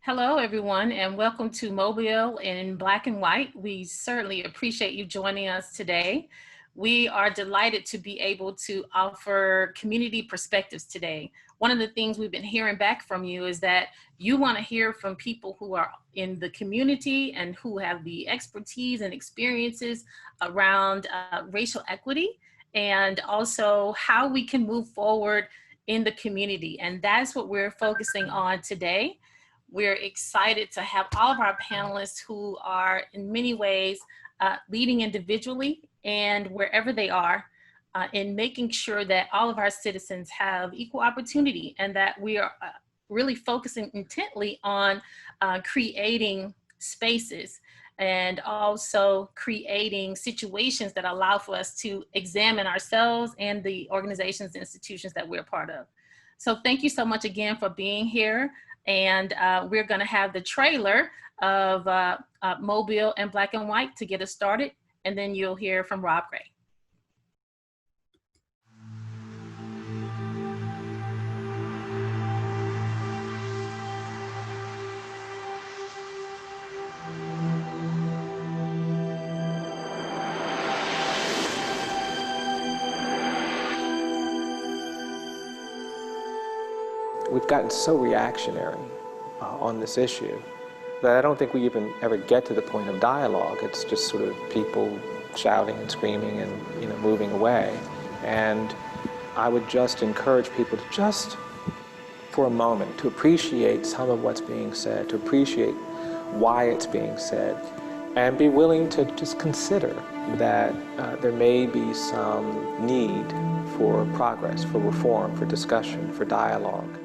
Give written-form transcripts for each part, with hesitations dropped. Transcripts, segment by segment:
Hello, everyone, and welcome to Mobile in Black and White. We certainly appreciate you joining us today. We are delighted to be able to offer community perspectives today. One of the things we've been hearing back from you is that you want to hear from people who are in the community and who have the expertise and experiences around racial equity and also how we can move forward in the community. And that's what we're focusing on today. We're excited to have all of our panelists who are in many ways leading individually and wherever they are in making sure that all of our citizens have equal opportunity and that we are really focusing intently on creating spaces and also creating situations that allow for us to examine ourselves and the organizations and institutions that we're part of. So thank you so much again for being here. And we're going to have the trailer of Mobile in Black and White to get us started. And then you'll hear from Rob Gray. We've gotten so reactionary on this issue that I don't think we even ever get to the point of dialogue. It's just sort of people shouting and screaming and moving away. And I would just encourage people to just, for a moment, to appreciate some of what's being said, to appreciate why it's being said, and be willing to just consider that there may be some need for progress, for reform, for discussion, for dialogue.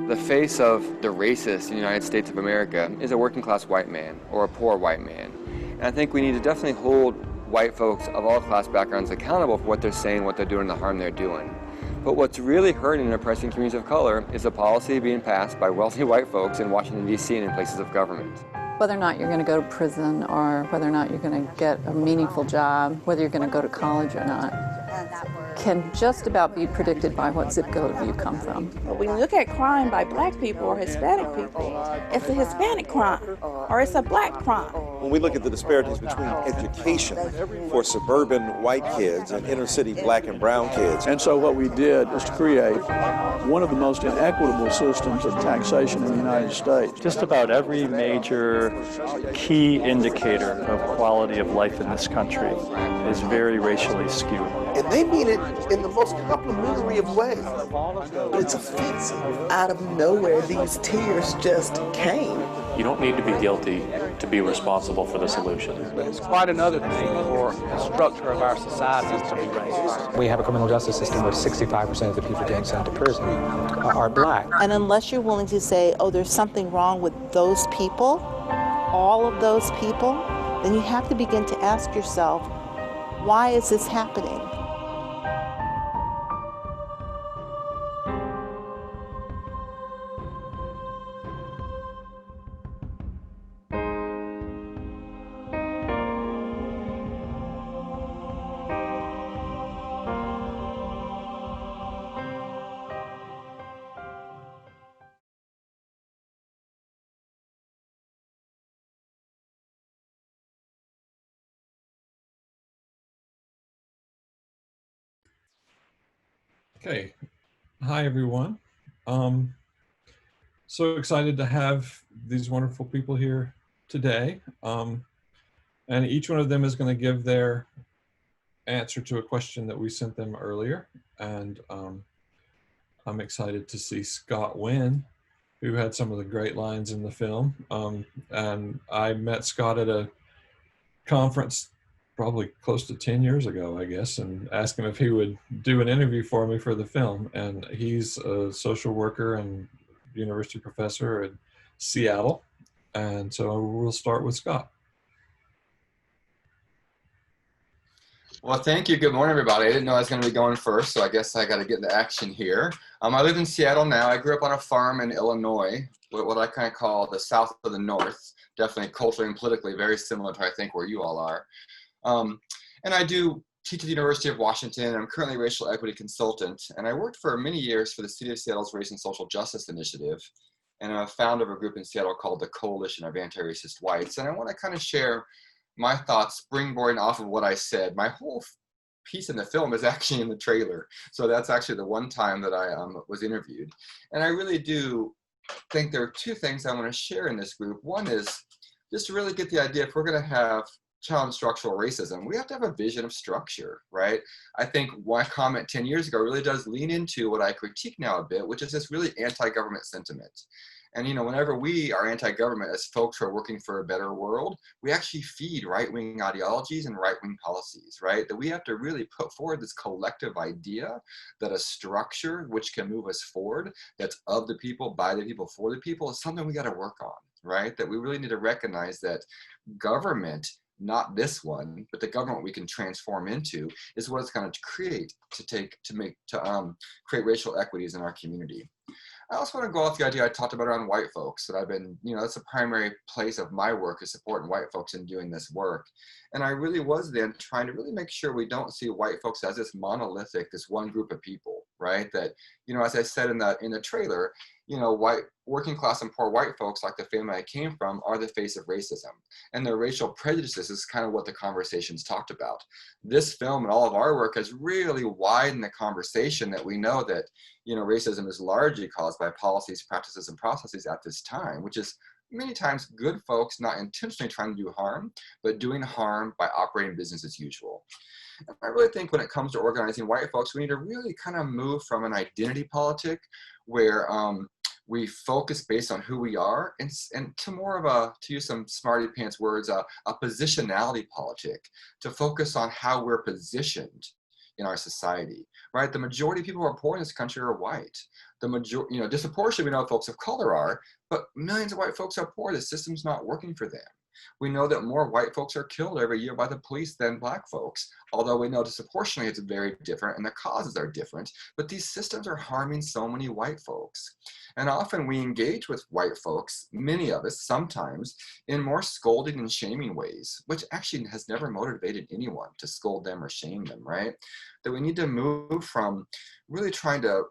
The face of the racist in the United States of America is a working class white man or a poor white man. And I think we need to definitely hold white folks of all class backgrounds accountable for what they're saying, what they're doing, the harm they're doing. But what's really hurting and oppressing communities of color is a policy being passed by wealthy white folks in Washington, D.C. and in places of government. Whether or not you're going to go to prison or whether or not you're going to get a meaningful job, whether you're going to go to college or not, can just about be predicted by what zip code you come from. When you look at crime by black people or Hispanic people, it's a Hispanic crime or it's a black crime. When we look at the disparities between education for suburban white kids and inner city black and brown kids. And so what we did is to create one of the most inequitable systems of taxation in the United States. Just about every major key indicator of quality of life in this country is very racially skewed. And they mean it in the most complimentary of ways. It's offensive. Out of nowhere, these tears just came. You don't need to be guilty to be responsible for the solution. It's quite another thing for the structure of our society to be racist. We have a criminal justice system where 65% of the people getting sent to prison are black. And unless you're willing to say, oh, there's something wrong with those people, all of those people, then you have to begin to ask yourself, why is this happening? Okay, hi everyone. So excited to have these wonderful people here today. And each one of them is going to give their answer to a question that we sent them earlier. And I'm excited to see Scott Wynn, who had some of the great lines in the film. And I met Scott at a conference probably close to 10 years ago, I guess, and asked him if he would do an interview for me for the film. And he's a social worker and university professor in Seattle. And so we'll start with Scott. Well, thank you. Good morning, everybody. I didn't know I was going to be going first, so I guess I got to get into action here. I live in Seattle now. I grew up on a farm in Illinois, what I kind of call the South of the North, definitely culturally and politically very similar to, I think, where you all are. And I do teach at the University of Washington. I'm currently a racial equity consultant, and I worked for many years for the City of Seattle's Race and Social Justice Initiative, and I'm a founder of a group in Seattle called the Coalition of Anti-Racist Whites. And I want to kind of share my thoughts springboarding off of what I said. My whole piece in the film is actually in the trailer. So that's actually the one time that I was interviewed. And I really do think there are two things I want to share in this group. One is just to really get the idea, if we're going to have challenge structural racism, we have to have a vision of structure, right? I think my comment 10 years ago really does lean into what I critique now a bit, which is this really anti-government sentiment. And, you know, whenever we are anti-government as folks who are working for a better world, we actually feed right-wing ideologies and right-wing policies, right? That we have to really put forward this collective idea that a structure which can move us forward, that's of the people, by the people, for the people, is something we got to work on, right? That we really need to recognize that government, not this one, but the government we can transform into, is what it's going to create to create racial equities in our community. I also want to go off the idea I talked about around white folks, that I've been, you know, that's the primary place of my work, is supporting white folks in doing this work. And I really was then trying to really make sure we don't see white folks as this monolithic, this one group of people, right? That, you know, as I said in the trailer, you know, working class and poor white folks, like the family I came from, are the face of racism. And their racial prejudices is kind of what the conversation's talked about. This film and all of our work has really widened the conversation that we know that, you know, racism is largely caused by policies, practices, and processes at this time, which is many times good folks not intentionally trying to do harm, but doing harm by operating business as usual. And I really think when it comes to organizing white folks, we need to really kind of move from an identity politic where we focus based on who we are, and to more of a, to use some smarty pants words, a positionality politic, to focus on how we're positioned in our society, right? The majority of people who are poor in this country are white. The majority, you know, disproportionately we know folks of color are, but millions of white folks are poor. The system's not working for them. We know that more white folks are killed every year by the police than black folks, although we know disproportionately it's very different and the causes are different, but these systems are harming so many white folks. And often we engage with white folks, many of us sometimes, in more scolding and shaming ways, which actually has never motivated anyone to scold them or shame them, right? That we need to move from really trying to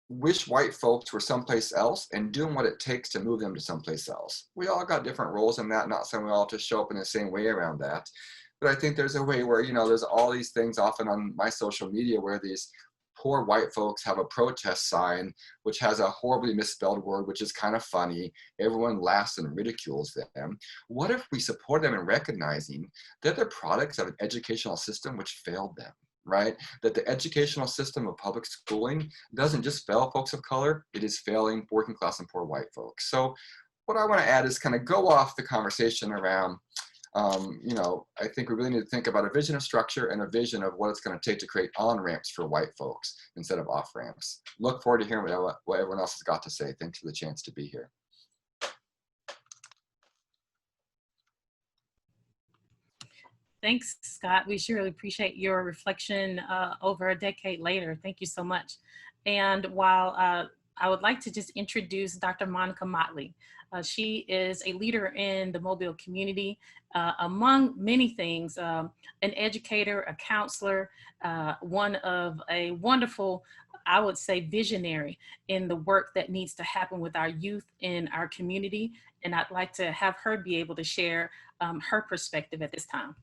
wish white folks were someplace else and doing what it takes to move them to someplace else. We all got different roles in that, not saying we all have to show up in the same way around that. But I think there's a way where, you know, there's all these things often on my social media where these poor white folks have a protest sign which has a horribly misspelled word, which is kind of funny. Everyone laughs and ridicules them. What if we support them in recognizing that they're products of an educational system which failed them? Right? That the educational system of public schooling doesn't just fail folks of color, it is failing working class and poor white folks. So what I want to add is kind of go off the conversation around, you know, I think we really need to think about a vision of structure and a vision of what it's going to take to create on-ramps for white folks instead of off-ramps. Look forward to hearing what everyone else has got to say. Thanks for the chance to be here. Thanks, Scott. We surely appreciate your reflection over a decade later. Thank you so much. And while I would like to just introduce Dr. Monica Motley. She is a leader in the Mobile community, among many things, an educator, a counselor, one of a wonderful, I would say, visionary in the work that needs to happen with our youth in our community. And I'd like to have her be able to share her perspective at this time.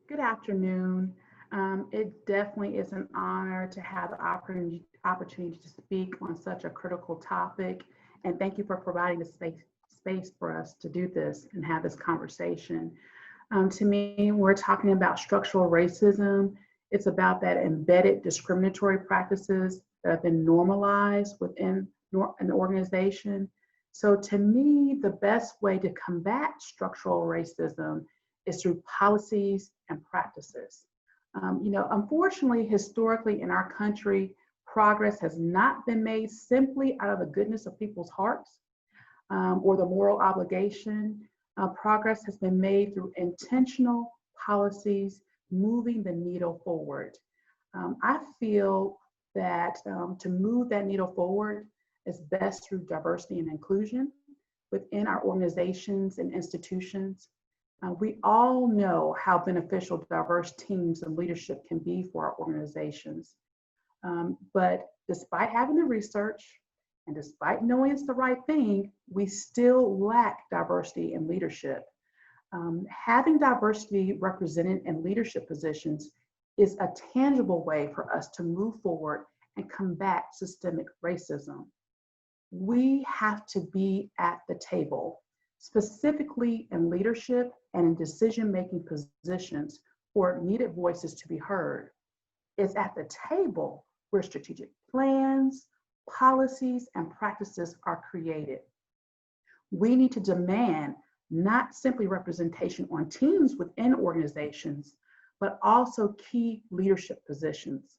Good afternoon. It definitely is an honor to have the opportunity to speak on such a critical topic. And thank you for providing the space for us to do this and have this conversation. To me, we're talking about structural racism. It's about that embedded discriminatory practices that have been normalized within an organization. So to me, the best way to combat structural racism is through policies and practices. You know, unfortunately, historically in our country, progress has not been made simply out of the goodness of people's hearts or the moral obligation. Progress has been made through intentional policies, moving the needle forward. I feel that to move that needle forward is best through diversity and inclusion within our organizations and institutions. We all know how beneficial diverse teams and leadership can be for our organizations. But despite having the research and despite knowing it's the right thing, we still lack diversity in leadership. Having diversity represented in leadership positions is a tangible way for us to move forward and combat systemic racism. We have to be at the table, specifically in leadership and in decision-making positions for needed voices to be heard. It's at the table where strategic plans, policies, and practices are created. We need to demand not simply representation on teams within organizations, but also key leadership positions.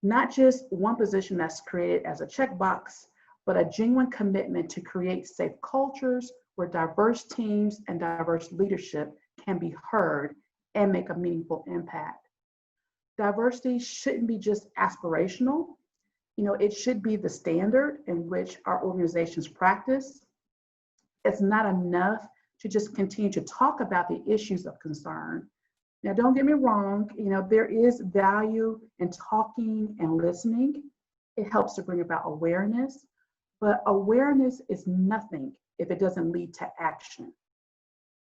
Not just one position that's created as a checkbox, but a genuine commitment to create safe cultures where diverse teams and diverse leadership can be heard and make a meaningful impact. Diversity shouldn't be just aspirational. It should be the standard in which our organizations practice. It's not enough to just continue to talk about the issues of concern. Now, don't get me wrong, there is value in talking and listening. It helps to bring about awareness, but awareness is nothing if it doesn't lead to action.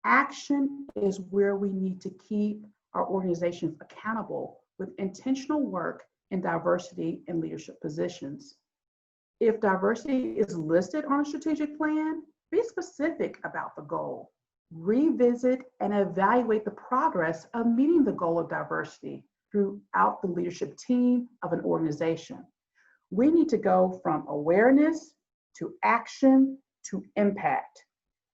Action is where we need to keep our organizations accountable with intentional work in diversity and leadership positions. If diversity is listed on a strategic plan, be specific about the goal. Revisit and evaluate the progress of meeting the goal of diversity throughout the leadership team of an organization. We need to go from awareness to action to impact.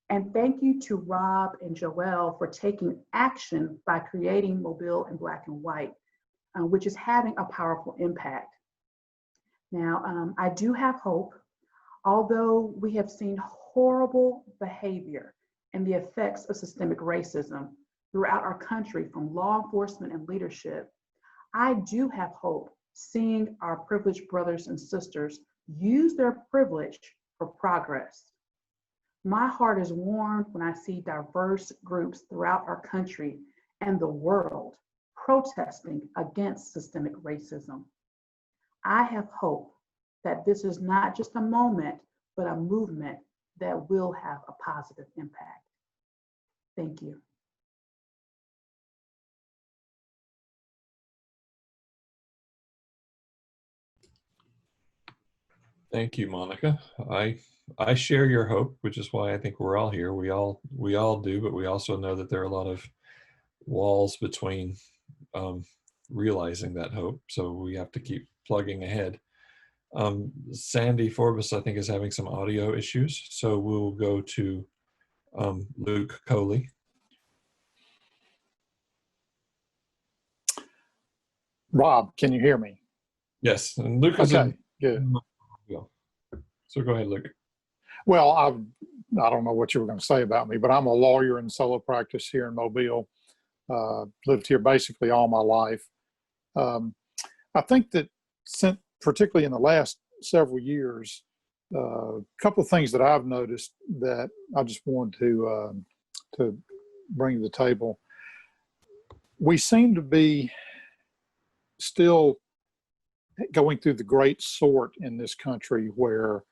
And thank you to Rob and Joelle for taking action by creating Mobile in Black and White, which is having a powerful impact. Now, I do have hope, although we have seen horrible behavior and the effects of systemic racism throughout our country from law enforcement and leadership. I do have hope seeing our privileged brothers and sisters use their privilege for progress. My heart is warmed when I see diverse groups throughout our country and the world protesting against systemic racism. I have hope that this is not just a moment, but a movement that will have a positive impact. Thank you. Thank you, Monica. I share your hope, which is why I think we're all here. We all do, but we also know that there are a lot of walls between realizing that hope. So we have to keep plugging ahead. Sandy Forbes, I think, is having some audio issues. So we'll go to Luke Coley. Rob, can you hear me? Yes, and Luke is okay, good. So go ahead, Luke. Well, I don't know what you were going to say about me, but I'm a lawyer in solo practice here in Mobile. Lived here basically all my life. I think that particularly in the last several years, a couple of things that I've noticed that I just wanted to bring to the table. We seem to be still going through the great sort in this country where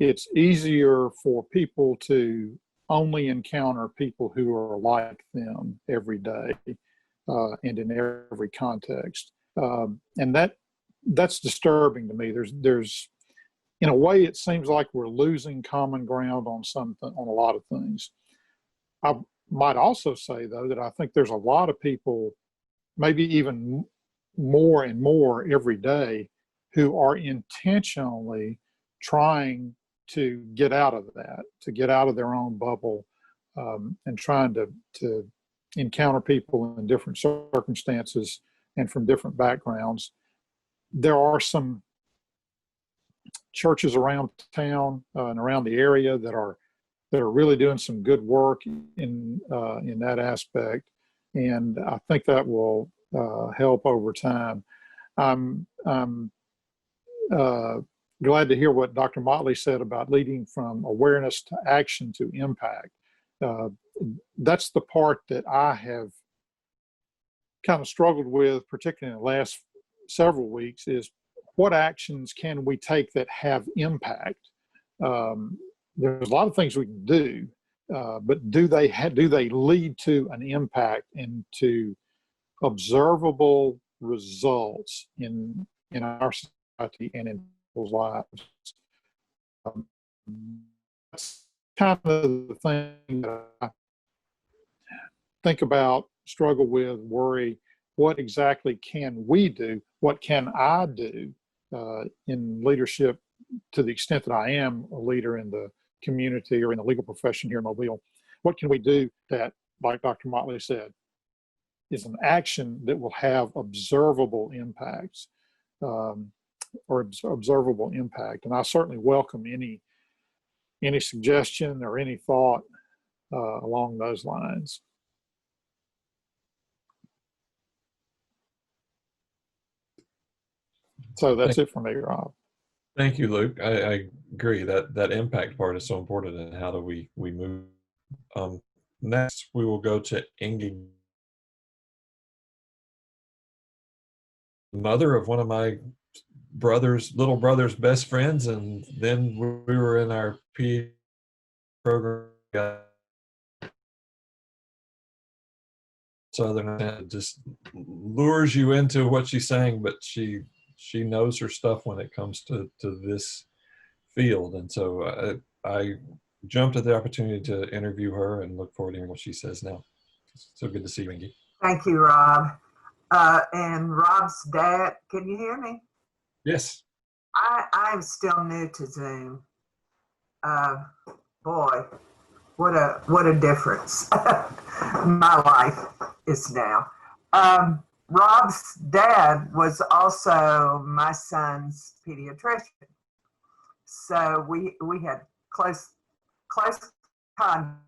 it's easier for people to only encounter people who are like them every day and in every context. And that's disturbing to me. There's in a way, it seems like we're losing common ground on a lot of things. I might also say, though, that I think there's a lot of people, maybe even more and more every day, who are intentionally trying to get out of that, to get out of their own bubble, and trying to encounter people in different circumstances and from different backgrounds. There are some churches around town and around the area that are really doing some good work in that aspect. And I think that will help over time. I'm glad to hear what Dr. Motley said about leading from awareness to action to impact. That's the part that I have kind of struggled with, particularly in the last several weeks, is what actions can we take that have impact? There's a lot of things we can do, but do they lead to an impact and to observable results in our society and in people's lives? That's kind of the thing that I think about, struggle with, worry. What exactly can we do? What can I do in leadership, to the extent that I am a leader in the community or in the legal profession here in Mobile? What can we do that, like Dr. Motley said, is an action that will have observable impacts or observable impact? And I certainly welcome any suggestion or any thought along those lines. So that's it for me, Rob. Thank you, Luke. I agree that impact part is so important, and how do we move. Next, we will go to Ingy, mother of one of my little brother's best friends, and then we were in our PhD program. Southern, it just lures you into what she's saying, but she knows her stuff when it comes to this field. And so I jumped at the opportunity to interview her and look forward to hearing what she says now. So good to see you, Ingy. Thank you, Rob. And Rob's dad, can you hear me? Yes. I'm still new to Zoom. Boy, what a difference my life is now. Rob's dad was also my son's pediatrician. So we had close contact.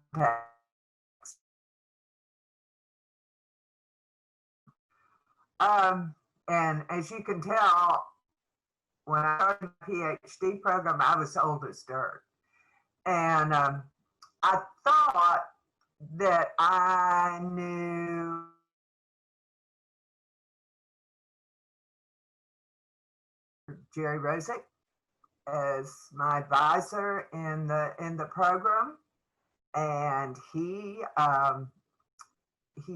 And as you can tell, when I started the PhD program, I was old as dirt. And I thought that I knew Jerry Rosick as my advisor in the program, and he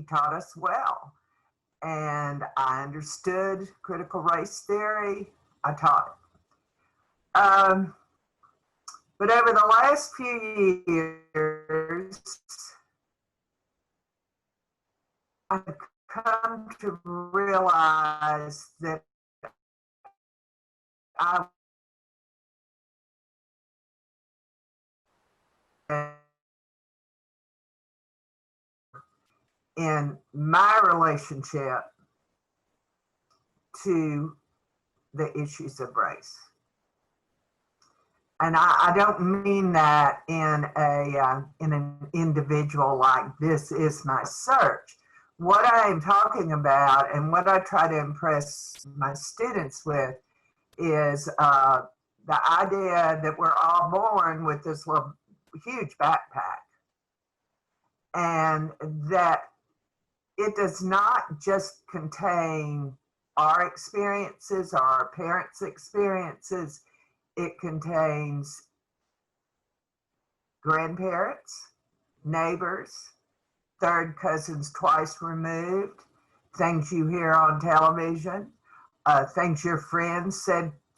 taught us well. And I understood critical race theory. I taught it. But over the last few years, I've come to realize that in my relationship to the issues of race. And I don't mean that in an individual like this is my search. What I am talking about and what I try to impress my students with is the idea that we're all born with this little huge backpack, and that it does not just contain our experiences or our parents' experiences. It contains grandparents, neighbors, third cousins twice removed, things you hear on television, things your friends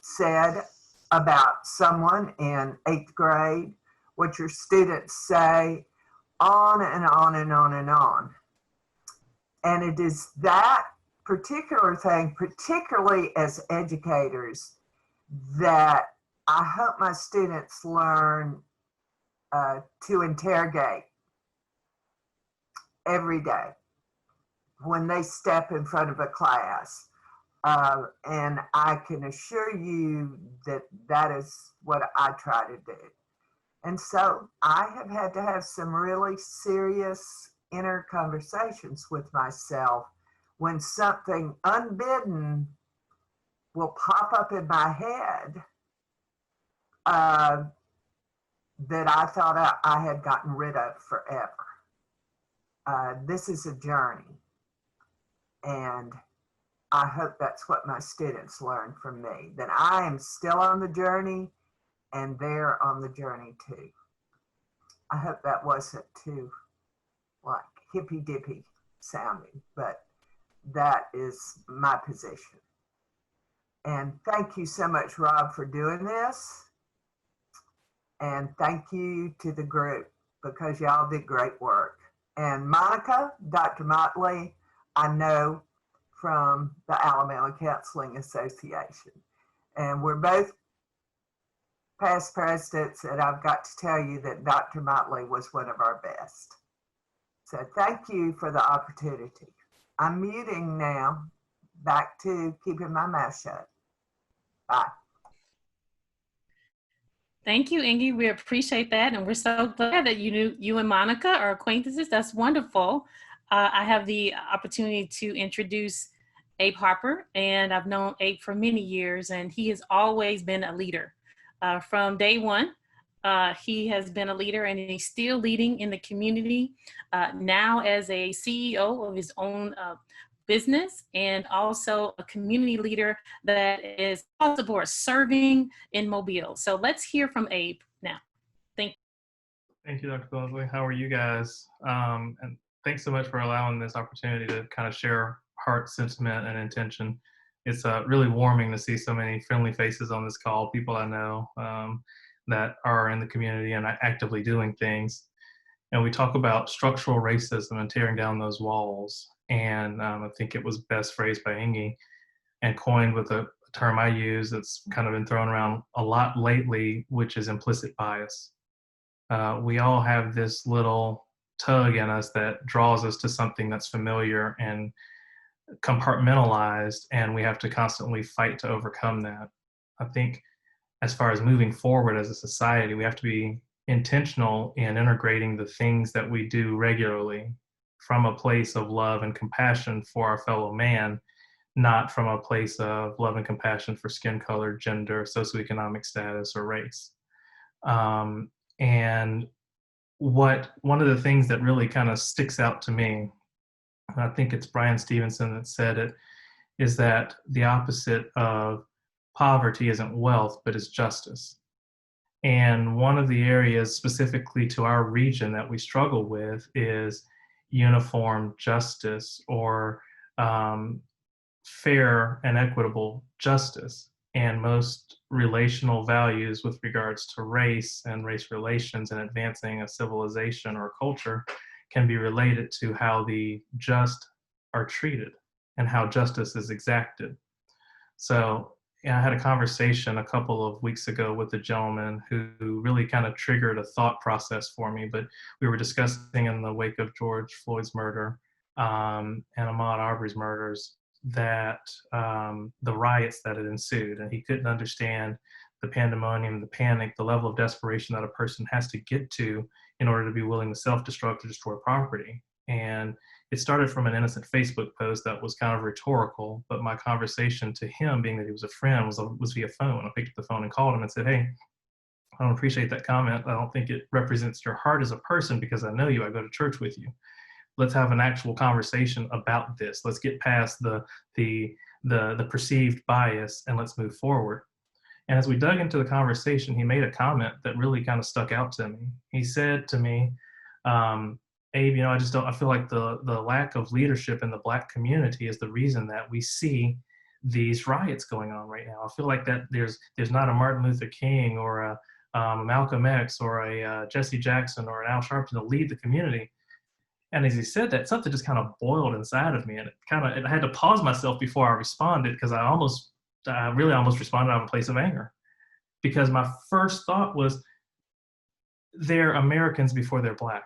said about someone in 8th grade, what your students say, on and on and on and on. And it is that particular thing, particularly as educators, that I hope my students learn to interrogate every day when they step in front of a class. And I can assure you that that is what I try to do. And so I have had to have some really serious inner conversations with myself when something unbidden will pop up in my head that I thought I had gotten rid of forever. This is a journey, and I hope that's what my students learn from me, that I am still on the journey and they're on the journey too. I hope that wasn't too like hippy dippy sounding, but that is my position. And thank you so much, Rob, for doing this. And thank you to the group, because y'all did great work. And Monica, Dr. Motley, I know from the Alabama Counseling Association. And we're both past presidents, and I've got to tell you that Dr. Motley was one of our best. So thank you for the opportunity. I'm muting now, back to keeping my mouth shut. Bye. Thank you, Ingy. We appreciate that. And we're so glad that you and Monica are acquaintances. That's wonderful. I have the opportunity to introduce Abe Harper, and I've known Abe for many years, and he has always been a leader. From day one, he has been a leader, and he's still leading in the community now as a CEO of his own business, and also a community leader that is also for serving in Mobile. So let's hear from Abe now. Thank you. Thank you, Dr. Billingsley. How are you guys? And thanks so much for allowing this opportunity to kind of share heart sentiment and intention. It's really warming to see so many friendly faces on this call, people I know that are in the community and actively doing things. And we talk about structural racism and tearing down those walls. And I think it was best phrased by Ingy and coined with a term I use that's kind of been thrown around a lot lately, which is implicit bias. We all have this little tug in us that draws us to something that's familiar and compartmentalized, and we have to constantly fight to overcome that. I think as far as moving forward as a society, we have to be intentional in integrating the things that we do regularly from a place of love and compassion for our fellow man, not from a place of love and compassion for skin color, gender, socioeconomic status, or race. And one of the things that really kind of sticks out to me, and I think it's Brian Stevenson that said it, is that the opposite of poverty isn't wealth, but is justice. And one of the areas specifically to our region that we struggle with is uniform justice, or fair and equitable justice. And most relational values with regards to race and race relations and advancing a civilization or culture can be related to how the just are treated and how justice is exacted. So I had a conversation a couple of weeks ago with a gentleman who really kind of triggered a thought process for me, but we were discussing in the wake of George Floyd's murder and Ahmaud Arbery's murders that the riots that had ensued, and he couldn't understand the pandemonium, the panic, the level of desperation that a person has to get to in order to be willing to self-destruct or destroy property. And it started from an innocent Facebook post that was kind of rhetorical, but my conversation to him, being that he was a friend, was via phone. I picked up the phone and called him and said, "Hey, I don't appreciate that comment. I don't think it represents your heart as a person, because I know you, I go to church with you. Let's have an actual conversation about this. Let's get past the perceived bias and let's move forward." And as we dug into the conversation, he made a comment that really kind of stuck out to me. He said to me, "Abe, I feel like the lack of leadership in the Black community is the reason that we see these riots going on right now. I feel like that there's not a Martin Luther King or a Malcolm X or a Jesse Jackson or an Al Sharpton to lead the community." And as he said that, something just kind of boiled inside of me, and I had to pause myself before I responded, because I really almost responded out of a place of anger, because my first thought was, they're Americans before they're Black.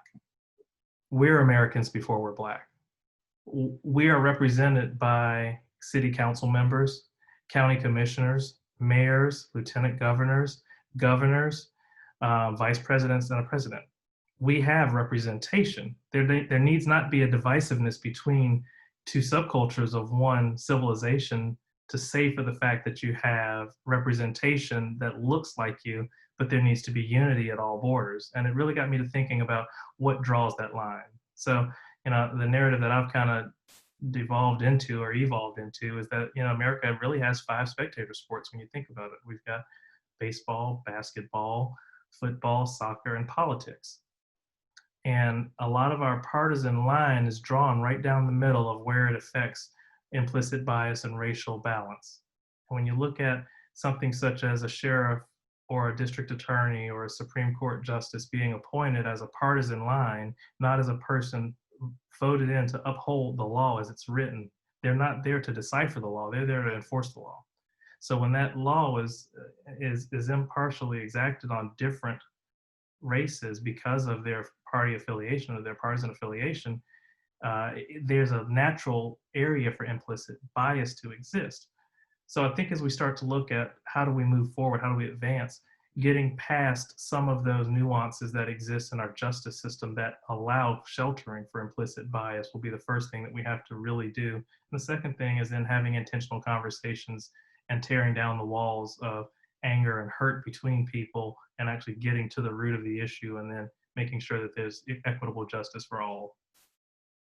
We're Americans before we're Black. We are represented by city council members, county commissioners, mayors, lieutenant governors, vice presidents, and a president. we have representation. There needs not be a divisiveness between two subcultures of one civilization to say for the fact that you have representation that looks like you, but there needs to be unity at all borders. And it really got me to thinking about what draws that line. So, the narrative that I've kind of evolved into is that, America really has 5 spectator sports when you think about it. We've got baseball, basketball, football, soccer, and politics. And a lot of our partisan line is drawn right down the middle of where it affects implicit bias and racial balance. And when you look at something such as a sheriff or a district attorney or a Supreme Court justice being appointed as a partisan line, not as a person voted in to uphold the law as it's written, they're not there to decipher the law, they're there to enforce the law. So when that law is impartially exacted on different races because of their party affiliation or their partisan affiliation, there's a natural area for implicit bias to exist. So I think as we start to look at how do we move forward, how do we advance, getting past some of those nuances that exist in our justice system that allow sheltering for implicit bias will be the first thing that we have to really do. And the second thing is then having intentional conversations and tearing down the walls of anger and hurt between people and actually getting to the root of the issue and then making sure that there's equitable justice for all.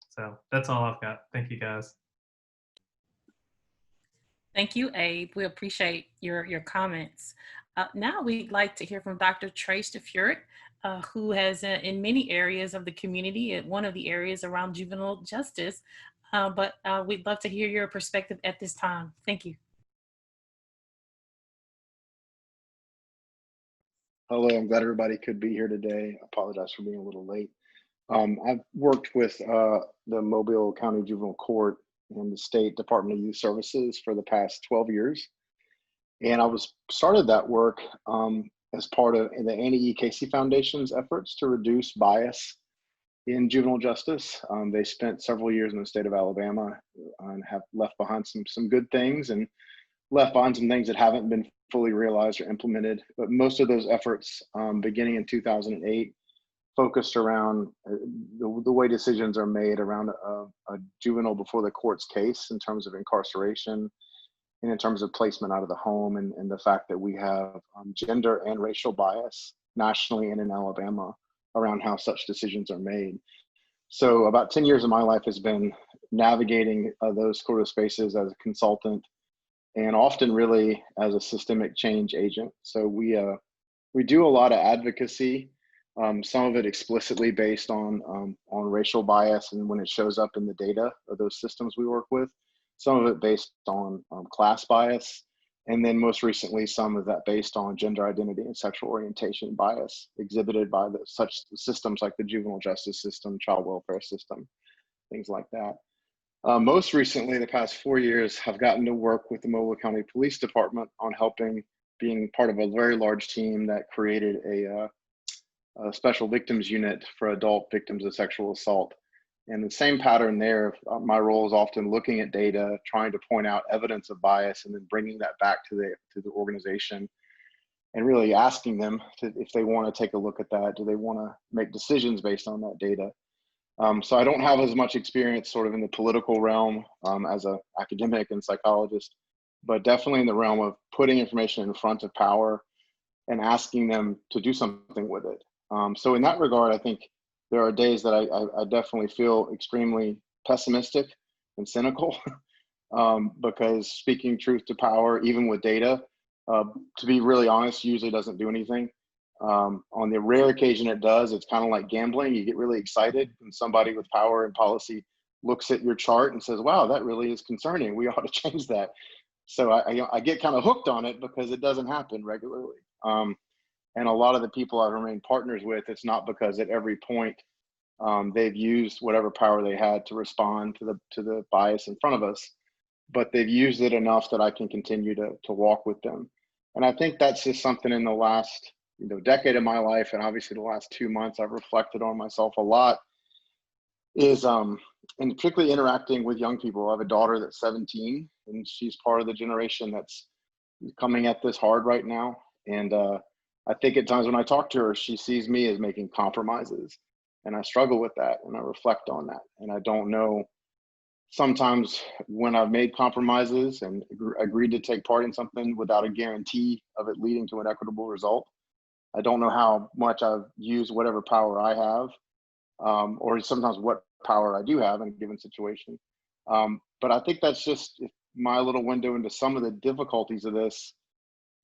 So that's all I've got. Thank you, guys. Thank you, Abe. We appreciate your comments. Now we'd like to hear from Dr. Trace DeFuric, who has in many areas of the community, one of the areas around juvenile justice, but we'd love to hear your perspective at this time. Thank you. Hello, I'm glad everybody could be here today. I apologize for being a little late. I've worked with the Mobile County Juvenile Court and the State Department of Youth Services for the past 12 years. And I started that work as part of the Annie E. Casey Foundation's efforts to reduce bias in juvenile justice. They spent several years in the state of Alabama and have left behind some good things and left behind some things that haven't been fully realized or implemented. But most of those efforts, beginning in 2008, focused around the way decisions are made around a juvenile before the court's case in terms of incarceration and in terms of placement out of the home, and the fact that we have gender and racial bias nationally and in Alabama around how such decisions are made. So about 10 years of my life has been navigating those sort of spaces as a consultant and often really as a systemic change agent. So we do a lot of advocacy, some of it explicitly based on racial bias and when it shows up in the data of those systems we work with, some of it based on class bias, and then most recently some of that based on gender identity and sexual orientation bias exhibited by such systems like the juvenile justice system, child welfare system, things like that. Most recently, the past 4 years, I've gotten to work with the Mobile County Police Department on being part of a very large team that created a special victims unit for adult victims of sexual assault. And the same pattern there, my role is often looking at data, trying to point out evidence of bias, and then bringing that back to the organization and really asking them if they want to take a look at that. Do they want to make decisions based on that data? So I don't have as much experience sort of in the political realm as an academic and psychologist, but definitely in the realm of putting information in front of power and asking them to do something with it. So in that regard, I think there are days that I definitely feel extremely pessimistic and cynical because speaking truth to power, even with data, to be really honest, usually doesn't do anything. On the rare occasion it does, it's kind of like gambling. You get really excited when somebody with power and policy looks at your chart and says, wow, that really is concerning. We ought to change that. So I get kind of hooked on it because it doesn't happen regularly. And a lot of the people I've remained partners with, it's not because at every point they've used whatever power they had to respond to the bias in front of us, but they've used it enough that I can continue to walk with them. And I think that's just something in the last decade of my life, and obviously the last 2 months, I've reflected on myself a lot, is and particularly interacting with young people. I have a daughter that's 17, and she's part of the generation that's coming at this hard right now. And I think at times when I talk to her, she sees me as making compromises, and I struggle with that, and I reflect on that. And I don't know, sometimes when I've made compromises and agreed to take part in something without a guarantee of it leading to an equitable result, I don't know how much I've used whatever power I have, or sometimes what power I do have in a given situation. But I think that's just my little window into some of the difficulties of this,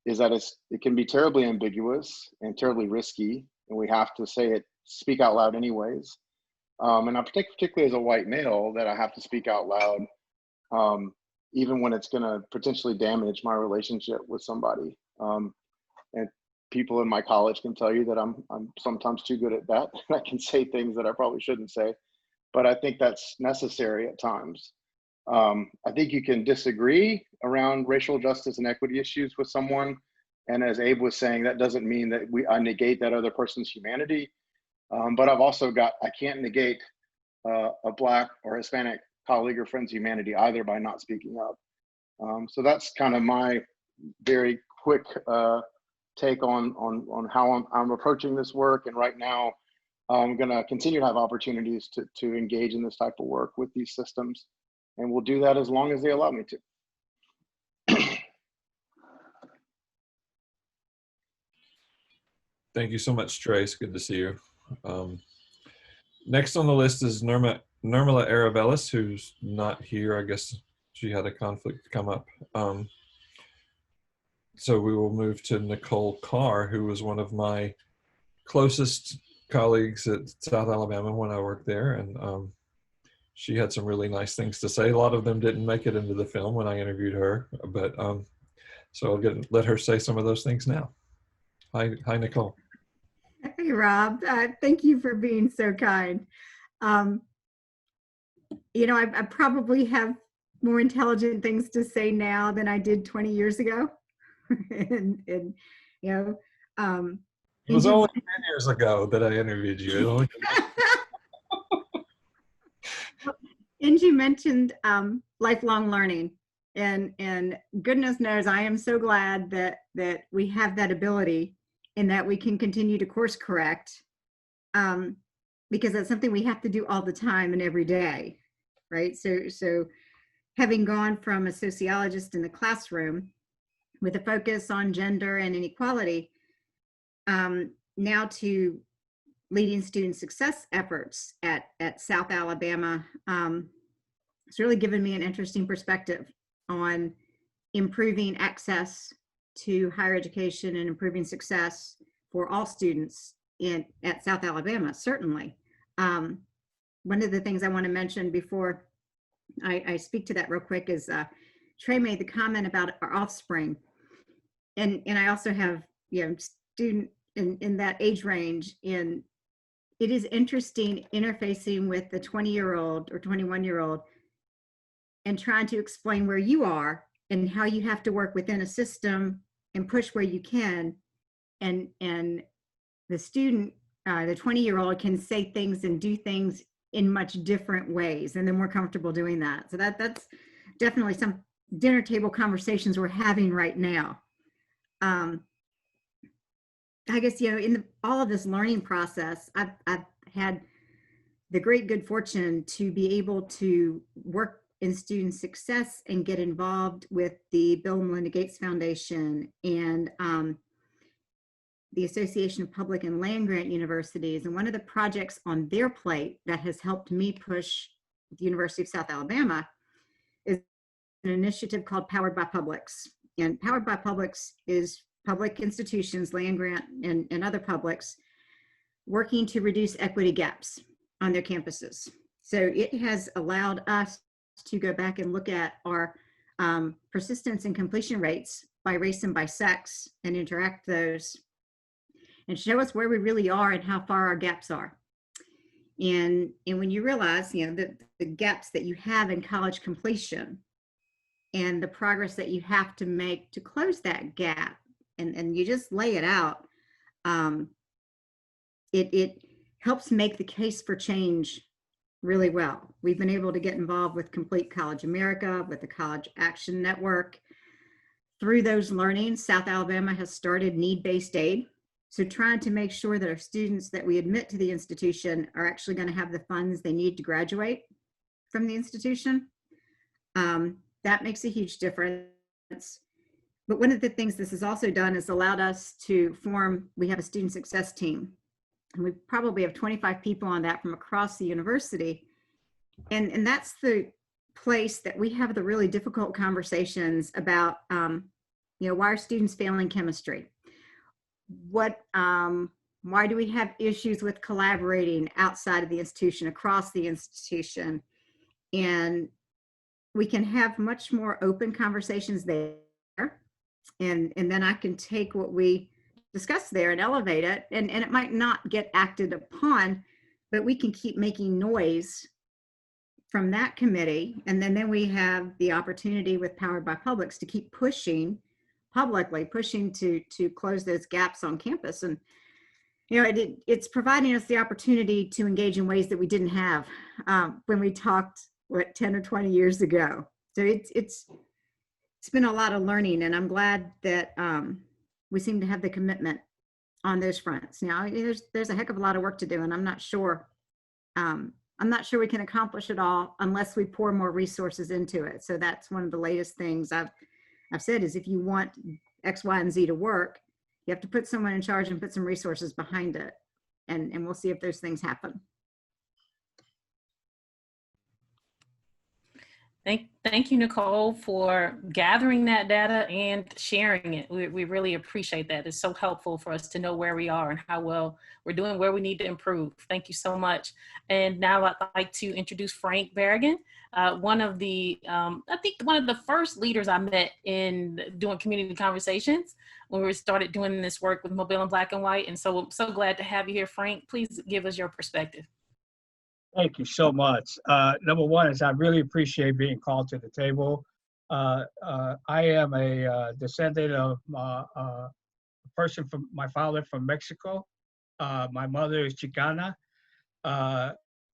is that it can be terribly ambiguous and terribly risky, and we have to speak out loud anyways. And I particularly as a white male, that I have to speak out loud, even when it's gonna potentially damage my relationship with somebody. And people in my college can tell you that I'm sometimes too good at that. I can say things that I probably shouldn't say, but I think that's necessary at times. I think you can disagree around racial justice and equity issues with someone, and as Abe was saying, that doesn't mean that I negate that other person's humanity. But I've also I can't negate a Black or Hispanic colleague or friend's humanity either by not speaking up. So that's kind of my very quick take on how I'm approaching this work. And right now, I'm going to continue to have opportunities to engage in this type of work with these systems. And we'll do that as long as they allow me to. Thank you so much, Trace. Good to see you. Next on the list is Nirmala Aravelis, who's not here. I guess she had a conflict come up. So we will move to Nicole Carr, who was one of my closest colleagues at South Alabama when I worked there. And she had some really nice things to say. A lot of them didn't make it into the film when I interviewed her, but so I'll let her say some of those things now. Hi, Nicole. Hey, Rob. Thank you for being so kind. You know, I probably have more intelligent things to say now than I did 20 years ago. and you know, it was only 10 years ago that I interviewed you. And you mentioned lifelong learning, and goodness knows I am so glad that we have that ability and that we can continue to course correct, because that's something we have to do all the time and every day, right? So having gone from a sociologist in the classroom with a focus on gender and inequality, now to leading student success efforts at South Alabama, it's really given me an interesting perspective on improving access to higher education and improving success for all students at South Alabama, certainly. One of the things I want to mention before I speak to that real quick is Trey made the comment about our offspring. And I also have, student in that age range, and it is interesting interfacing with the 20-year-old or 21-year-old and trying to explain where you are and how you have to work within a system and push where you can. And the student, the 20-year-old can say things and do things in much different ways, and they're more comfortable doing that. So that's definitely some dinner table conversations we're having right now. I guess, in all of this learning process, I've had the great good fortune to be able to work in student success and get involved with the Bill and Melinda Gates Foundation and the Association of Public and Land Grant Universities. And one of the projects on their plate that has helped me push the University of South Alabama is an initiative called Powered by Publics. And Powered by Publics is public institutions, land grant, and other publics working to reduce equity gaps on their campuses. So it has allowed us to go back and look at our persistence and completion rates by race and by sex and interact those and show us where we really are and how far our gaps are. And when you realize, the gaps that you have in college completion and the progress that you have to make to close that gap, and you just lay it out, it helps make the case for change really well. We've been able to get involved with Complete College America, with the College Action Network. Through those learnings, South Alabama has started need-based aid So trying to make sure that our students that we admit to the institution are actually going to have the funds they need to graduate from the institution. That makes a huge difference. But one of the things this has also done is allowed us to form, we have a student success team. And we probably have 25 people on that from across the university. And that's the place that we have the really difficult conversations about, you know, why are students failing chemistry? What, why do we have issues with collaborating outside of the institution, across the institution? And we can have much more open conversations there. And then I can take what we discuss there and elevate it. And it might not get acted upon, but we can keep making noise from that committee. And then we have the opportunity with Powered by Publix to keep pushing publicly, pushing to close those gaps on campus. And, you know, it's providing us the opportunity to engage in ways that we didn't have when we talked, what, 10 or 20 years ago. So it's been a lot of learning, and I'm glad that we seem to have the commitment on those fronts. Now, there's a heck of a lot of work to do, and I'm not sure we can accomplish it all unless we pour more resources into it. So that's one of the latest things I've said is, if you want X, Y, and Z to work, you have to put someone in charge and put some resources behind it. And we'll see if those things happen. Thank you, Nicole, for gathering that data and sharing it. We really appreciate that. It's so helpful for us to know where we are and how well we're doing, where we need to improve. Thank you so much. And now I'd like to introduce Frank Berrigan, one of the, I think one of the first leaders I met in doing community conversations when we started doing this work with Mobile in Black and White. And so I'm so glad to have you here, Frank. Please give us your perspective. Thank you so much. Number one is I really appreciate being called to the table. I am a descendant of a person from my father from Mexico. My mother is Chicana.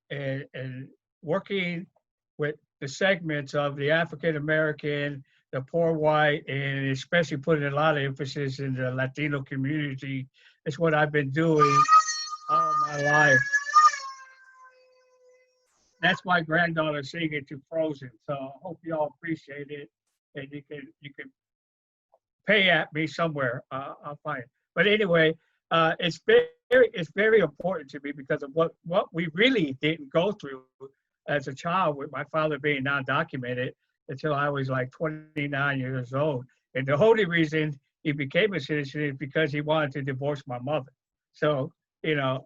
And working with the segments of the African American, the poor white, and especially putting a lot of emphasis in the Latino community is what I've been doing all my life. That's my granddaughter singing to Frozen, so I hope you all appreciate it, and you can pay at me somewhere. I'll find it. But anyway, it's very important to me because of what we really didn't go through as a child, with my father being non-documented until I was like 29 years old. And the only reason he became a citizen is because he wanted to divorce my mother. So, you know.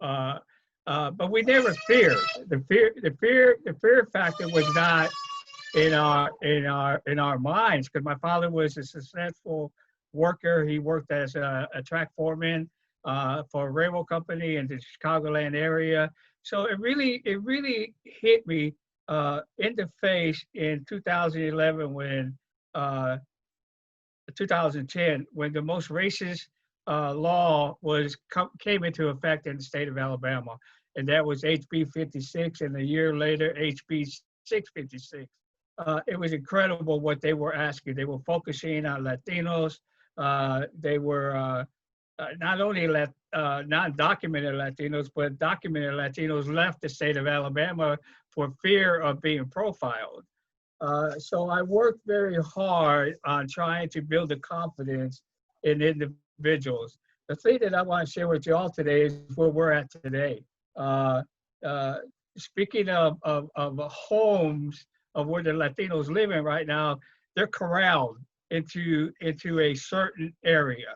But we never feared. The fear factor was not in our minds, because my father was a successful worker. He worked as a track foreman for a railroad company in the Chicagoland area. So it really hit me in the face in 2011 when 2010 when the most racist law came into effect in the state of Alabama. And that was HB 56, and a year later, HB 656. It was incredible what they were asking. They were focusing on Latinos. They were not only non-documented Latinos, but documented Latinos left the state of Alabama for fear of being profiled. So I worked very hard on trying to build the confidence in individuals. The thing that I want to share with you all today is where we're at today. Speaking of homes of where the Latinos live in right now, they're corralled into a certain area.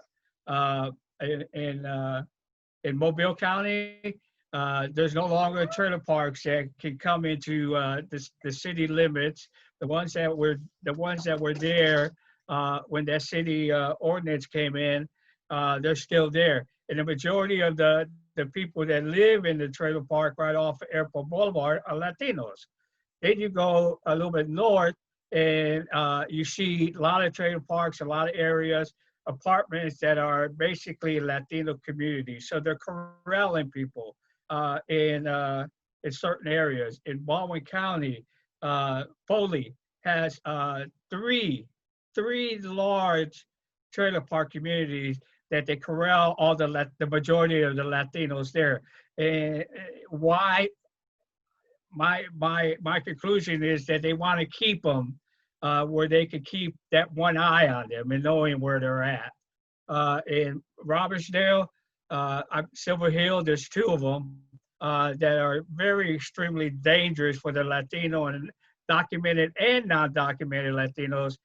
In Mobile County, there's no longer trailer parks that can come into the city limits. The ones that were there when that city ordinance came in, they're still there. And the majority of the people that live in the trailer park right off of Airport Boulevard are Latinos. Then you go a little bit north and you see a lot of trailer parks, a lot of areas, apartments that are basically Latino communities. So they're corralling people in certain areas. In Baldwin County, Foley has three large trailer park communities that they corral all the majority of the Latinos there. And why? My conclusion is that they want to keep them where they could keep that one eye on them and knowing where they're at. In Robertsdale, Silver Hill, there's 2 of them that are very extremely dangerous for the Latino and documented and non-documented Latinos,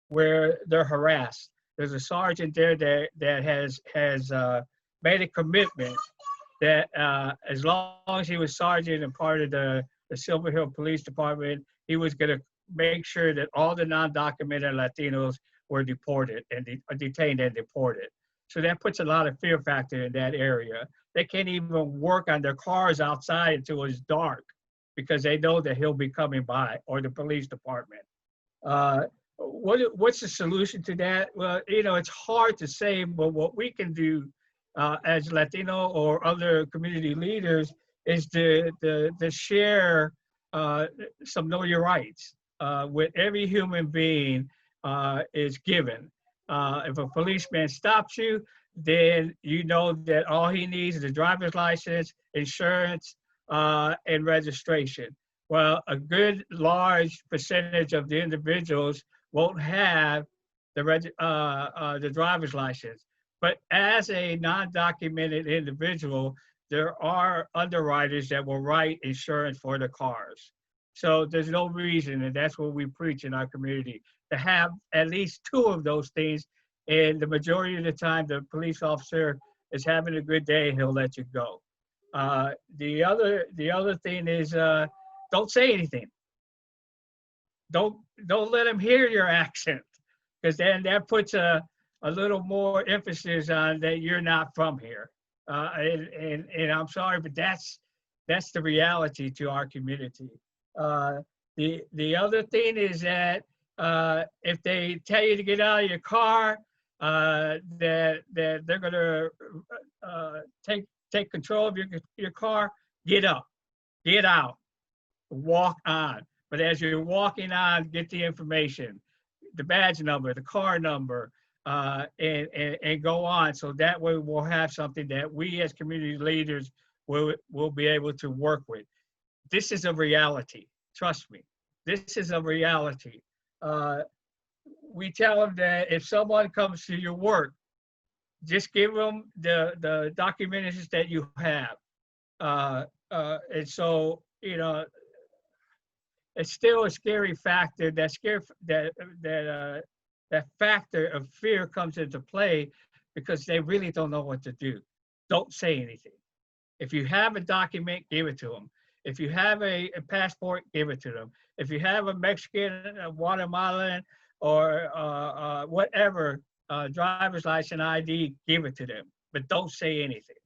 where they're harassed. There's a sergeant there that has made a commitment that as long as he was sergeant and part of the Silver Hill Police Department, he was going to make sure that all the non-documented Latinos were deported and detained and deported. So that puts a lot of fear factor in that area. They can't even work on their cars outside until it's dark because they know that he'll be coming by, or the police department. What's the solution to that? Well, it's hard to say, but what we can do as Latino or other community leaders is to share some know your rights with every human being is given. If a policeman stops you, then you know that all he needs is a driver's license, insurance, and registration. Well, a good large percentage of the individuals won't have the driver's license. But as a non-documented individual, there are underwriters that will write insurance for the cars. So there's no reason, and that's what we preach in our community, to have at least 2 of those things. And the majority of the time, the police officer is having a good day, he'll let you go. The other thing is don't say anything. Don't let them hear your accent, because then that puts a little more emphasis on that you're not from here. And I'm sorry, but that's the reality to our community. The other thing is that if they tell you to get out of your car, that they're going to take control of your car, get up, get out, walk on. But as you're walking on, get the information, the badge number, the car number, and go on. So that way we'll have something that we as community leaders will be able to work with. This is a reality. Trust me, this is a reality. We tell them that if someone comes to your work, just give them the documents that you have. And so, it's still a scary factor. That factor of fear comes into play because they really don't know what to do. Don't say anything. If you have a document, give it to them. If you have a passport, give it to them. If you have a Mexican, a Guatemalan, or whatever driver's license ID, give it to them. But don't say anything.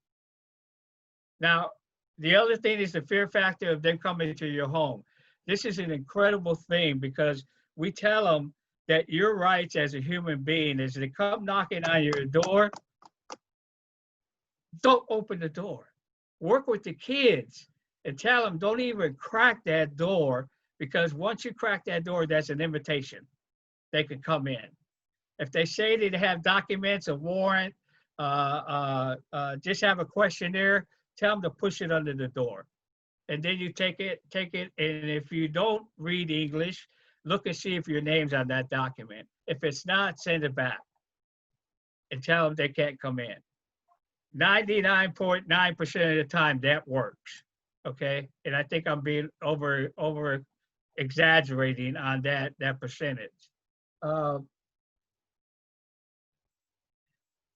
Now, the other thing is the fear factor of them coming to your home. This is an incredible thing because we tell them that your rights as a human being is they come knocking on your door, don't open the door. Work with the kids and tell them don't even crack that door, because once you crack that door, that's an invitation. They can come in. If they say they have documents, a warrant, just have a questionnaire, tell them to push it under the door. And then you take it, and if you don't read English, look and see if your name's on that document. If it's not, send it back and tell them they can't come in. 99.9% of the time, that works, okay? And I think I'm being over exaggerating on that percentage.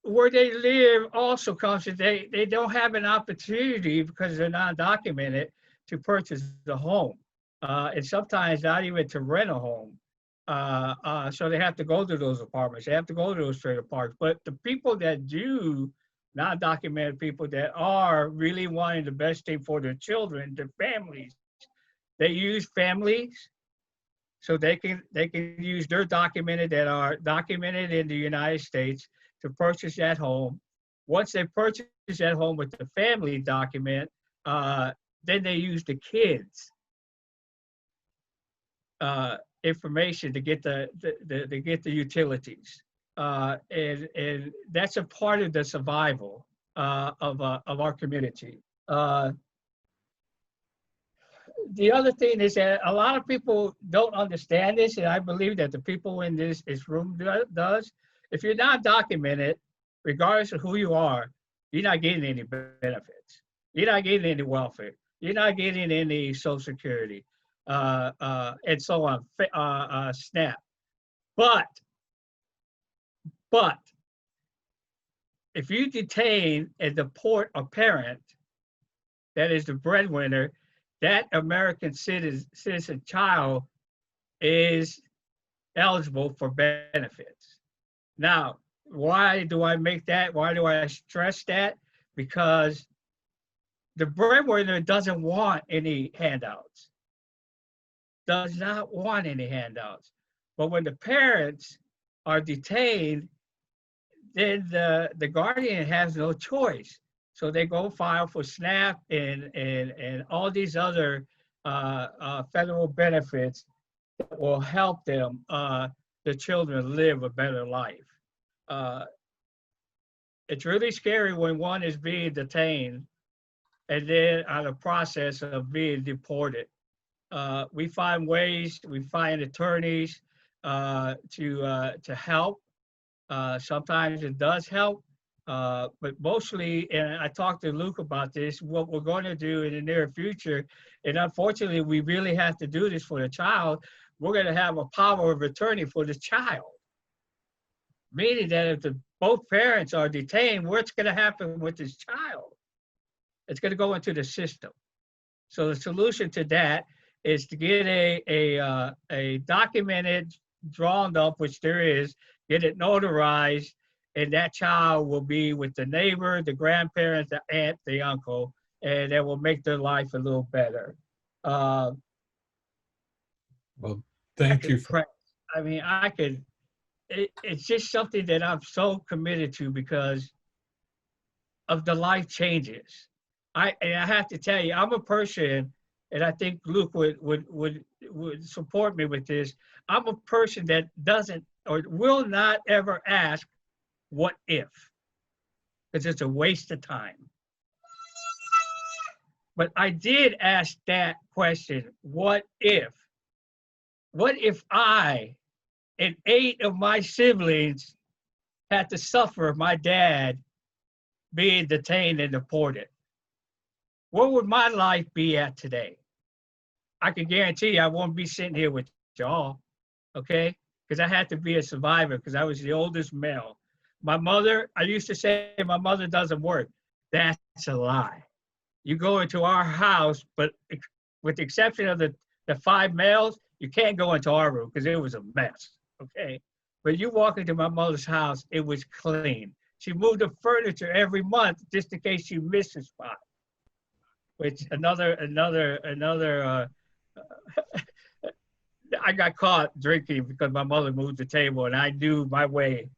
Where they live also comes to they don't have an opportunity because they're not documented to purchase the home, and sometimes not even to rent a home. So they have to go to those apartments. They have to go to those trailer parks. But the people that do, non-documented people that are really wanting the best thing for their children, their families, they use families. So they can use their documented that are documented in the United States to purchase that home. Once they purchase that home with the family document, then they use the kids' information to get the utilities. and that's a part of the survival of our community. The other thing is that a lot of people don't understand this, and I believe that the people in this room does. If you're not documented, regardless of who you are, you're not getting any benefits. You're not getting any welfare. You're not getting any Social Security, and so on, SNAP. But if you detain and deport a parent, that is the breadwinner, that American citizen child is eligible for benefits. Now, why do I make that? Why do I stress that? Because the breadwinner doesn't want any handouts, does not want any handouts. But when the parents are detained, then the guardian has no choice. So they go file for SNAP and all these other federal benefits that will help them, the children, live a better life. It's really scary when one is being detained and then on the process of being deported. We find ways, we find attorneys to help. Sometimes it does help. But mostly, and I talked to Luke about this, what we're going to do in the near future, and unfortunately, we really have to do this for the child, we're going to have a power of attorney for the child. Meaning that if both parents are detained, what's going to happen with this child? It's going to go into the system. So the solution to that is to get a documented, drawn up, which there is, get it notarized, and that child will be with the neighbor, the grandparents, the aunt, the uncle, and that will make their life a little better. Well, thank you. I mean, it's just something that I'm so committed to because of the life changes. And I have to tell you, I'm a person, and I think Luke would support me with this. I'm a person that doesn't or will not ever ask, what if? Because it's a waste of time. But I did ask that question, what if? What if I and 8 of my siblings had to suffer my dad being detained and deported? Where would my life be at today? I can guarantee you I won't be sitting here with y'all, okay? Because I had to be a survivor because I was the oldest male. My mother, I used to say my mother doesn't work. That's a lie. You go into our house, but with the exception of the 5 males, you can't go into our room because it was a mess, okay? But you walk into my mother's house, it was clean. She moved the furniture every month just in case she missed a spot. Which I got caught drinking because my mother moved the table and I knew my way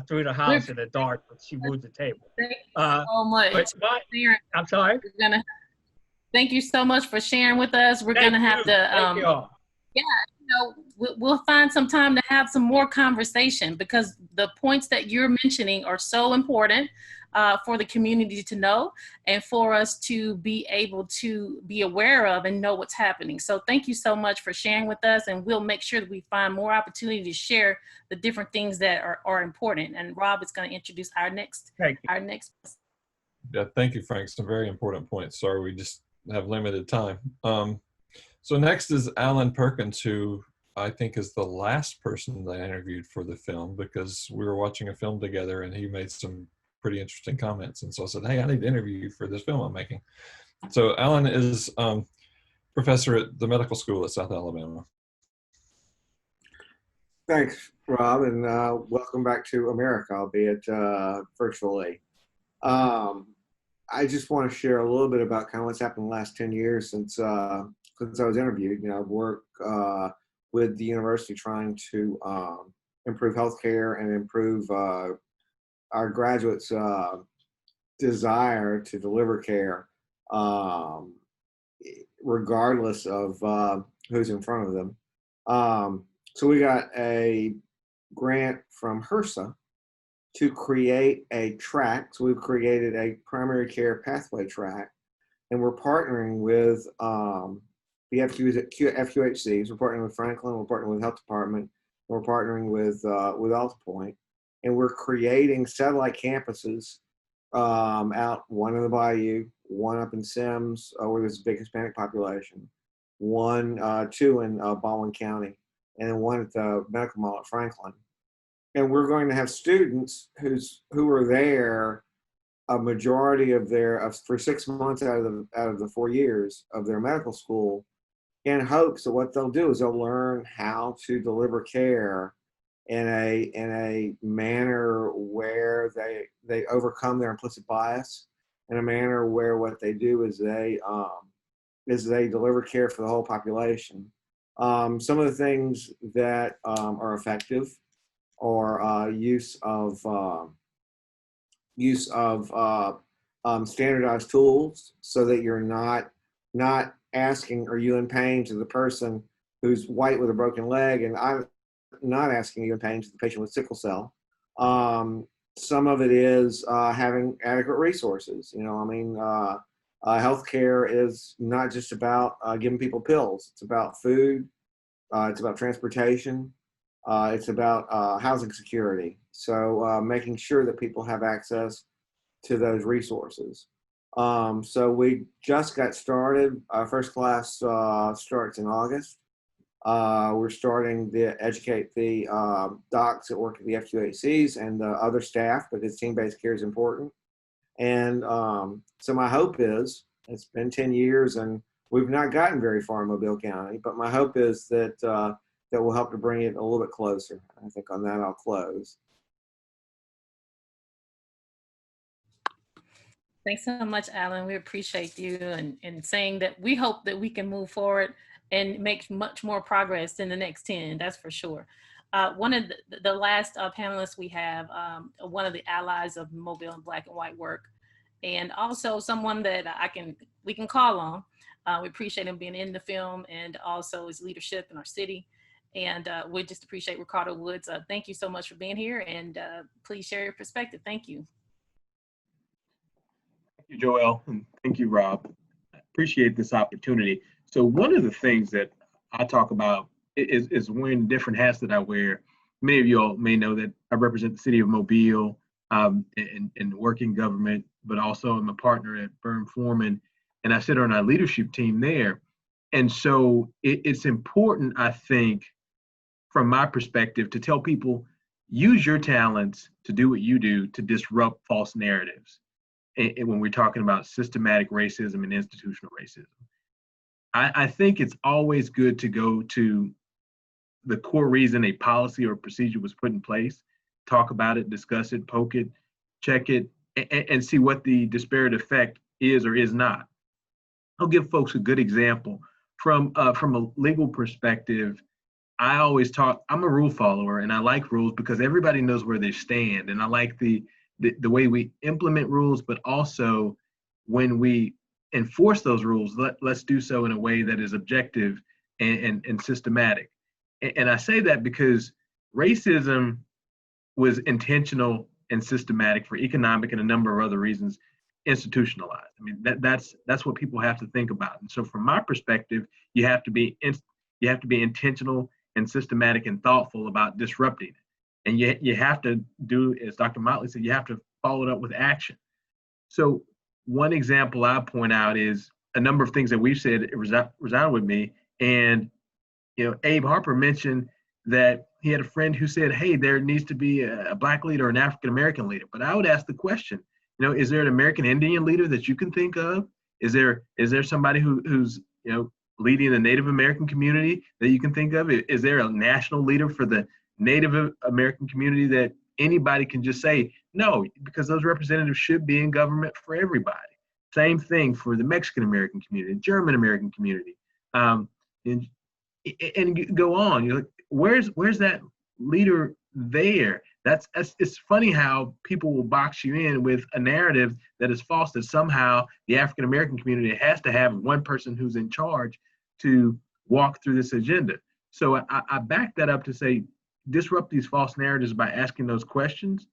through the house in the dark, but she moved the table. Thank you so much. I'm sorry? Thank you so much for sharing with us. We're going to have to, we'll find some time to have some more conversation because the points that you're mentioning are so important for the community to know and for us to be able to be aware of and know what's happening. So thank you so much for sharing with us, and we'll make sure that we find more opportunity to share the different things that are important. And Rob is going to introduce our next. Yeah, thank you, Frank. Some very important points. Sorry, we just have limited time. So next is Alan Perkins, who I think is the last person that I interviewed for the film because we were watching a film together and he made some pretty interesting comments. And so I said, hey, I need to interview you for this film I'm making. So Alan is professor at the medical school at South Alabama. Thanks, Rob, and welcome back to America, albeit virtually. I just want to share a little bit about kind of what's happened in the last 10 years since I was interviewed. I've worked with the university trying to improve healthcare and improve our graduates' desire to deliver care, regardless of who's in front of them. So we got a grant from HRSA to create a track. So we've created a primary care pathway track, and we're partnering with the FQHCs. We're partnering with Franklin. We're partnering with Health Department. We're partnering with AltaPoint, and we're creating satellite campuses out, one in the Bayou, one up in Sims, where there's a big Hispanic population, two in Baldwin County, and then one at the Medical Mall at Franklin. And we're going to have students who are there a majority of for 6 months out of the 4 years of their medical school, in hopes that what they'll do is they'll learn how to deliver care in a manner where they overcome their implicit bias, in a manner where what they do is they deliver care for the whole population. Some of the things that are effective are use of standardized tools, so that you're not asking, are you in pain, to the person who's white with a broken leg, and I'm not asking, you in pain, to the patient with sickle cell. Some of it is having adequate resources. Healthcare is not just about giving people pills. It's about food. It's about transportation. It's about housing security. So making sure that people have access to those resources. So we just got started. Our first class starts in August. We're starting to educate the docs that work at the FQHCs and the other staff, because team-based care is important. And so my hope is, it's been 10 years and we've not gotten very far in Mobile County, but my hope is that that will help to bring it a little bit closer. I think on that I'll close. Thanks so much, Alan. We appreciate you and saying that we hope that we can move forward and make much more progress in the next 10, that's for sure. One of the last panelists we have, one of the allies of Mobile and Black and White work, and also someone that we can call on. We appreciate him being in the film and also his leadership in our city. And we just appreciate Ricardo Woods. Thank you so much for being here, and please share your perspective. Thank you. Thank you, Joelle, and thank you, Rob. I appreciate this opportunity. So one of the things that I talk about is wearing different hats that I wear. Many of you all may know that I represent the city of Mobile in working government, but also I'm a partner at Burn Foreman, and I sit on our leadership team there. And so it's important, I think, from my perspective, to tell people, use your talents to do what you do to disrupt false narratives. And when we're talking about systematic racism and institutional racism, I think it's always good to go to the core reason a policy or procedure was put in place, talk about it, discuss it, poke it, check it, and see what the disparate effect is or is not. I'll give folks a good example. From a legal perspective, I always talk, I'm a rule follower, and I like rules because everybody knows where they stand. And I like the way we implement rules, but also when we enforce those rules, let's do so in a way that is objective and systematic. And I say that because racism was intentional and systematic for economic and a number of other reasons, institutionalized. I mean, that's what people have to think about. And so from my perspective, you have to be intentional and systematic and thoughtful about disrupting it. And you have to do, as Dr. Motley said, you have to follow it up with action. So one example I point out is a number of things that we've said resound with me. And, Abe Harper mentioned that he had a friend who said, hey, there needs to be a Black leader or an African-American leader. But I would ask the question, is there an American Indian leader that you can think of? Is there somebody who's, leading the Native American community that you can think of? Is there a national leader for the Native American community that anybody can just say, no, because those representatives should be in government for everybody. Same thing for the Mexican American community, German American community, and go on. Where's that leader there? It's funny how people will box you in with a narrative that is false, that somehow the African American community has to have one person who's in charge to walk through this agenda. So I back that up to say, disrupt these false narratives by asking those questions.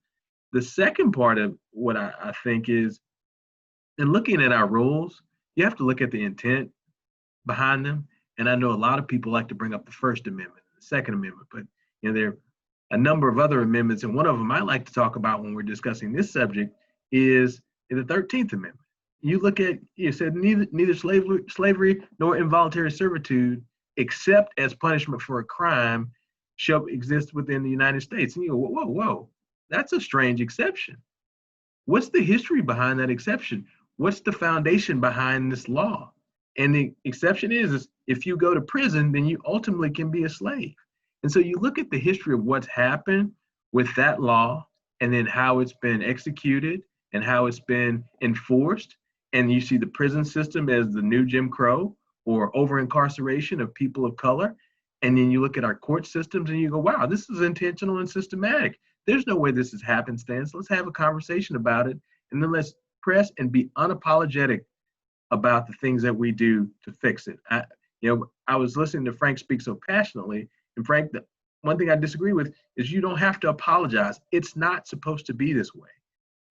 The second part of what I think is, in looking at our rules, you have to look at the intent behind them. And I know a lot of people like to bring up the First Amendment, the Second Amendment, but there are a number of other amendments, and one of them I like to talk about when we're discussing this subject is the 13th Amendment. You look at, you said neither slavery nor involuntary servitude, except as punishment for a crime, shall exist within the United States. And you go, whoa, that's a strange exception. What's the history behind that exception? What's the foundation behind this law? And the exception is if you go to prison, then you ultimately can be a slave. And so you look at the history of what's happened with that law, and then how it's been executed and how it's been enforced. And you see the prison system as the new Jim Crow or over-incarceration of people of color. And then you look at our court systems and you go, wow, this is intentional and systematic. There's no way this is happenstance. Let's have a conversation about it. And then let's press and be unapologetic about the things that we do to fix it. I was listening to Frank speak so passionately. And Frank, the one thing I disagree with is you don't have to apologize. It's not supposed to be this way.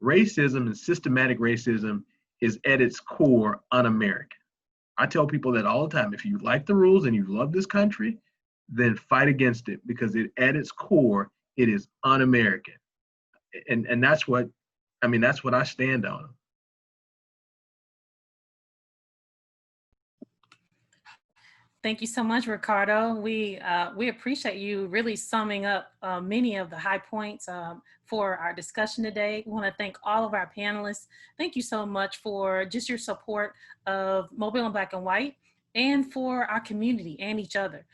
Racism and systematic racism is at its core un-American. I tell people that all the time. If you like the rules and you love this country, then fight against it, because at its core, it is un-American. And that's what I stand on. Thank you so much, Ricardo. We appreciate you really summing up many of the high points for our discussion today. We want to thank all of our panelists. Thank you so much for just your support of Mobile in Black and White and for our community and each other.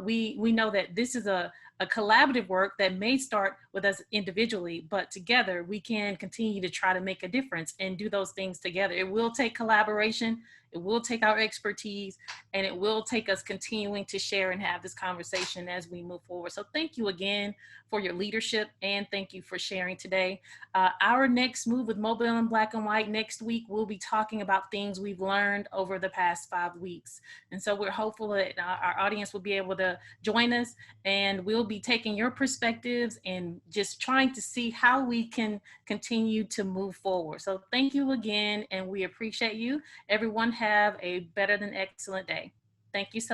We know that this is a collaborative work that may start with us individually, but together we can continue to try to make a difference and do those things together. It will take collaboration. It will take our expertise, and it will take us continuing to share and have this conversation as we move forward. So thank you again for your leadership, and thank you for sharing today. Our next move with Mobile in Black and White next week, we'll be talking about things we've learned over the past 5 weeks. And so we're hopeful that our audience will be able to join us, and we'll be taking your perspectives and just trying to see how we can continue to move forward. So thank you again, and we appreciate you. Everyone have a better than excellent day. Thank you so much.